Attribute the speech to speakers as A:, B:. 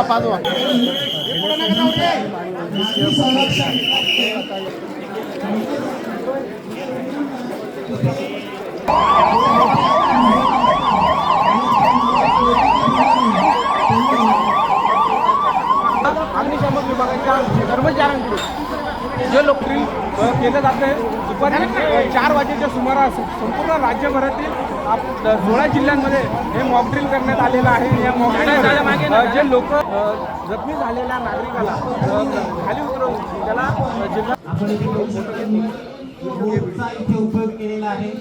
A: पाजवा.
B: अग्निशामक विभागाच्या कर्मचाऱ्यांकडून जे लोक ड्रिल केलं जातं आहे दुपारी 4 वाजेच्या सुमारास संपूर्ण राज्यभरातील 16 जिल्ह्यांमध्ये हे मॉक ड्रिल करण्यात आलेलं आहे. या मॉक ड्रिल जे लोक जखमी झालेल्या नागरिकाला खाली उतरवून त्याला जिल्हा
C: उपयोग केलेला आहे.